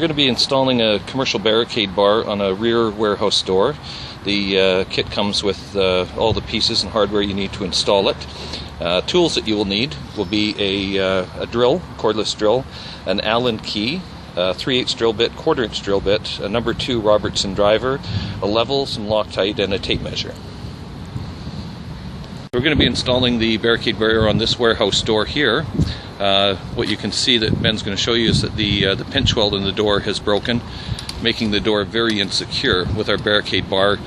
We're going to be installing a commercial barricade bar on a rear warehouse door. The kit comes with all the pieces and hardware you need to install it. Tools that you will need will be a drill, cordless drill, an Allen key, a 3/8 drill bit, 1/4 inch drill bit, a number 2 Robertson driver, a level, some Loctite, and a tape measure. We're going to be installing the barricade barrier on this warehouse door here. What you can see that Ben's going to show you is that the pinch weld in the door has broken, making the door very insecure. With our barricade bar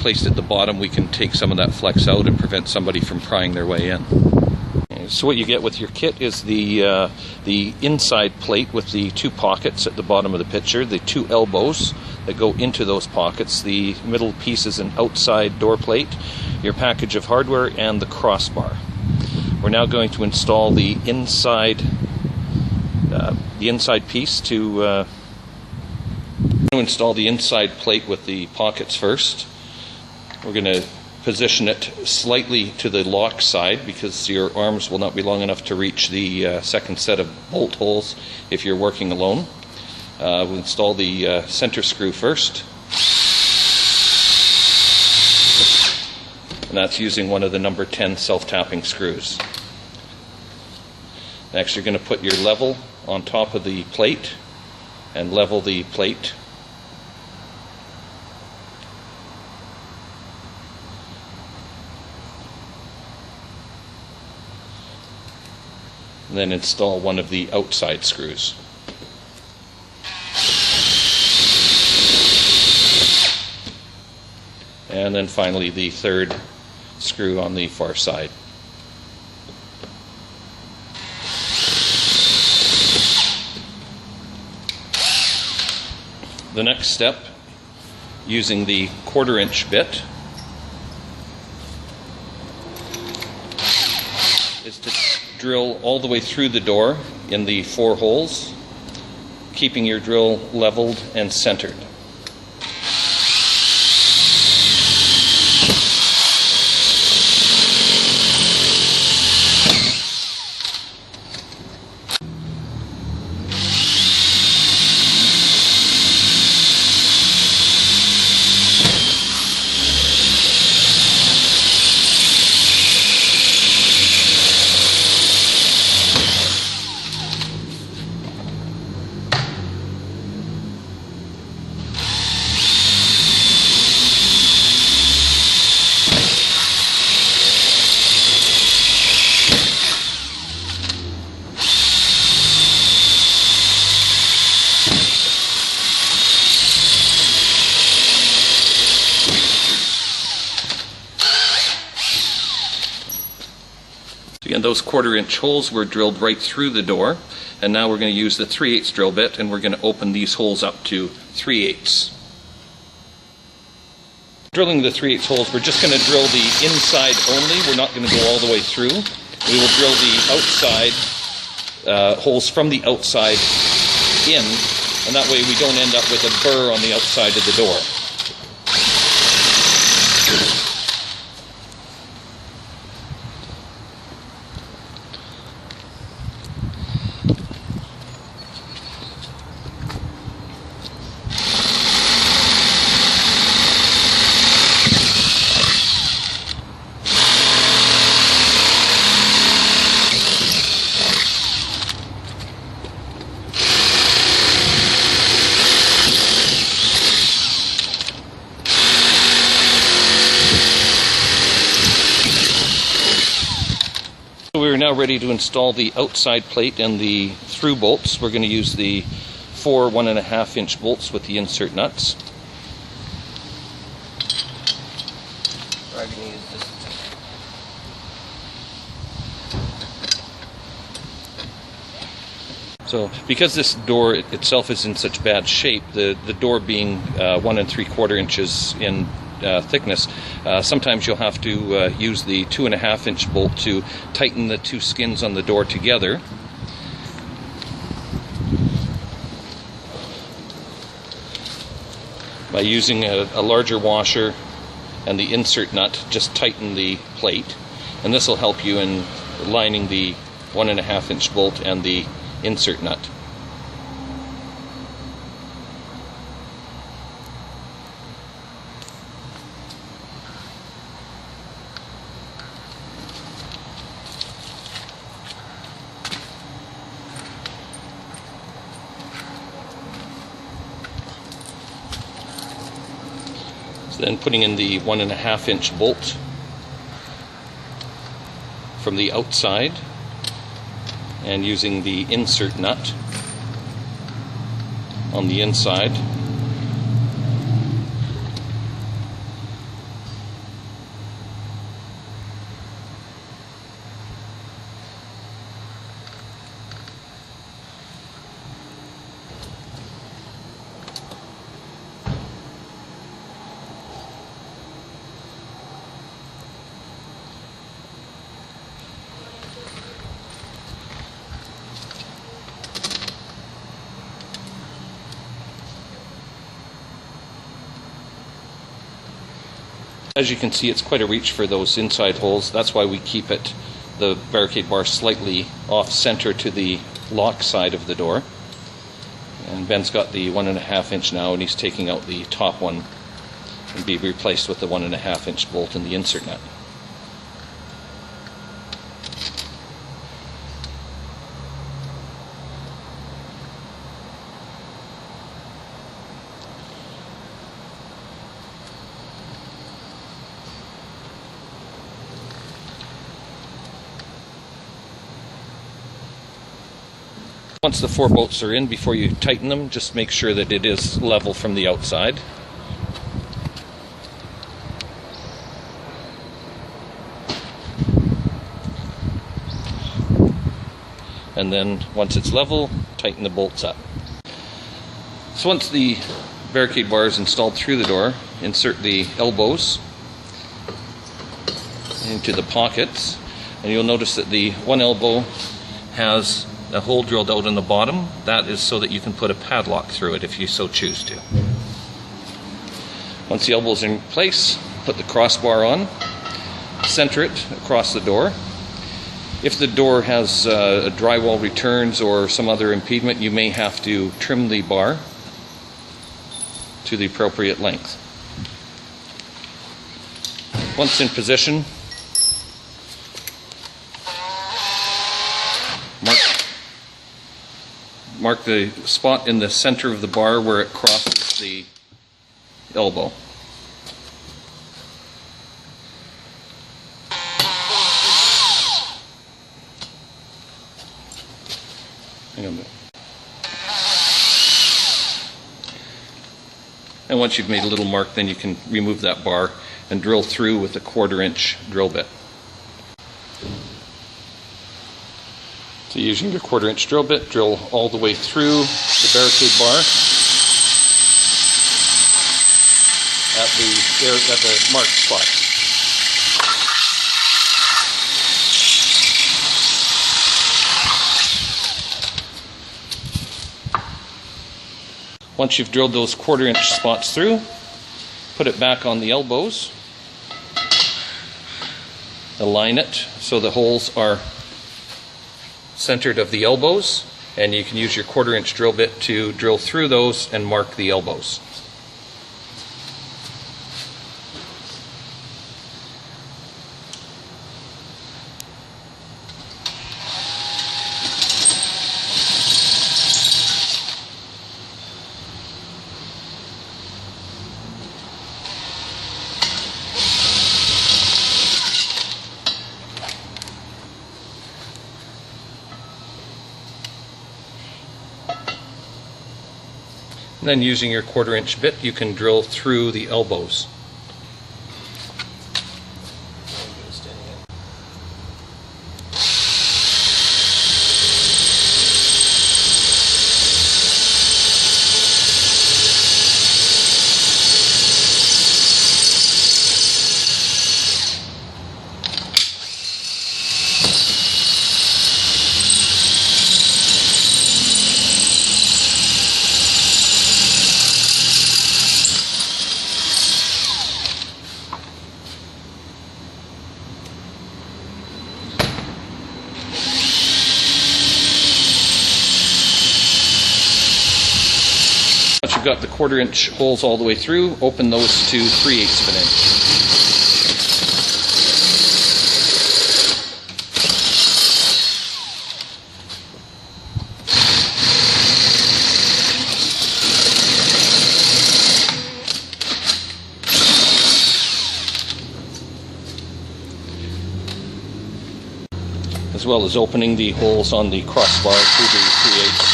placed at the bottom, we can take some of that flex out and prevent somebody from prying their way in. So what you get with your kit is the inside plate with the 2 pockets at the bottom of the picture, the 2 elbows that go into those pockets. The middle piece is an outside door plate, your package of hardware, and the crossbar. We're now going to install the inside piece to install the inside plate with the pockets first. We're going to position it slightly to the lock side because your arms will not be long enough to reach the second set of bolt holes if you're working alone. We'll install the center screw first, and that's using one of the number 10 self-tapping screws. Next, you're going to put your level on top of the plate and level the plate. And then install one of the outside screws. And then finally the third screw on the far side. The next step, using the 1/4 inch bit, is to drill all the way through the door in the 4 holes, keeping your drill leveled and centered. Again, those 1/4 inch holes were drilled right through the door, and now we're going to use the 3/8 drill bit and we're going to open these holes up to 3/8. Drilling the 3/8 holes, we're just going to drill the inside only. We're not going to go all the way through. We will drill the outside holes from the outside in, and that way we don't end up with a burr on the outside of the door. We're now ready to install the outside plate and the through bolts. We're going to use the 4 1.5 inch bolts with the insert nuts. I'm going to use this. So because this door itself is in such bad shape, the door being 1 3/4 inches in thickness, sometimes you'll have to use the 2.5 inch bolt to tighten the 2 skins on the door together. By using a larger washer and the insert nut, just tighten the plate, and this will help you in lining the 1.5 inch bolt and the insert nut. So then putting in the 1.5-inch bolt from the outside and using the insert nut on the inside. As you can see, it's quite a reach for those inside holes. That's why we keep the barricade bar slightly off center to the lock side of the door. And Ben's got the 1.5-inch now, and he's taking out the top one and be replaced with the 1.5-inch bolt and the insert nut. Once the 4 bolts are in, before you tighten them, just make sure that it is level from the outside. And then once it's level, tighten the bolts up. So once the barricade bar is installed through the door, insert the elbows into the pockets, and you'll notice that the one elbow has a hole drilled out in the bottom. That is so that you can put a padlock through it if you so choose to. Once the elbow's in place, put the crossbar on, center it across the door. If the door has a drywall returns or some other impediment, you may have to trim the bar to the appropriate length. Once in position, mark the spot in the center of the bar where it crosses the elbow. Hang on a minute. And once you've made a little mark, then you can remove that bar and drill through with a 1/4-inch drill bit. So using your 1/4-inch drill bit, drill all the way through the barricade bar at the marked spot. Once you've drilled those 1/4-inch spots through, put it back on the elbows. Align it so the holes are centered of the elbows, and you can use your 1/4-inch drill bit to drill through those and mark the elbows. Then using your 1/4-inch bit, you can drill through the elbows. Once you've got the 1/4-inch holes all the way through, open those to 3/8 of an inch. as well as opening the holes on the crossbar to the 3/8.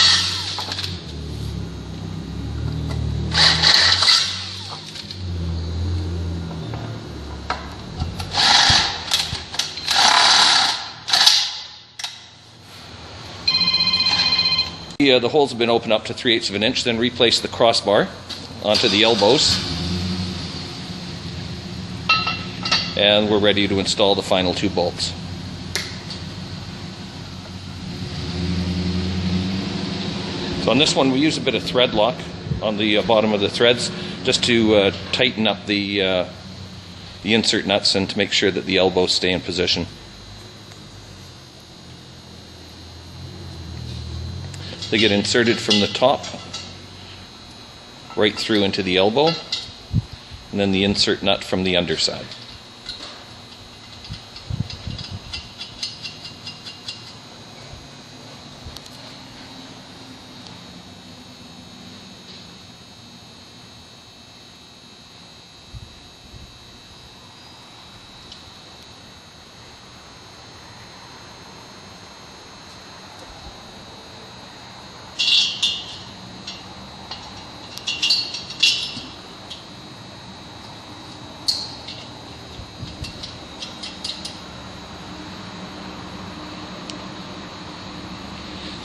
The holes have been opened up to 3/8 of an inch, then replace the crossbar onto the elbows, and we're ready to install the final 2 bolts. So on this one we use a bit of thread lock on the bottom of the threads just to tighten up the insert nuts and to make sure that the elbows stay in position. They get inserted from the top right through into the elbow, and then the insert nut from the underside.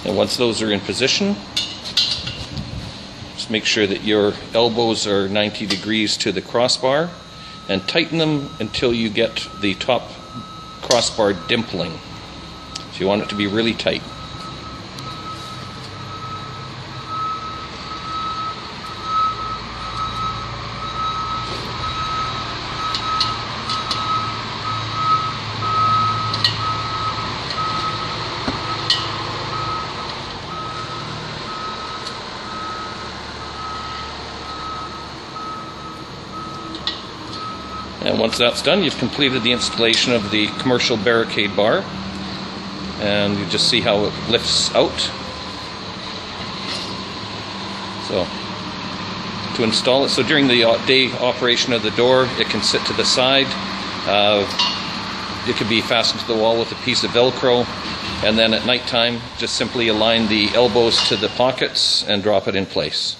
And once those are in position, just make sure that your elbows are 90 degrees to the crossbar and tighten them until you get the top crossbar dimpling. So you want it to be really tight. And once that's done, you've completed the installation of the commercial Barricade bar, and you just see how it lifts out. So to install it, so during the day operation of the door, it can sit to the side. It can be fastened to the wall with a piece of Velcro, and then at night time just simply align the elbows to the pockets and drop it in place.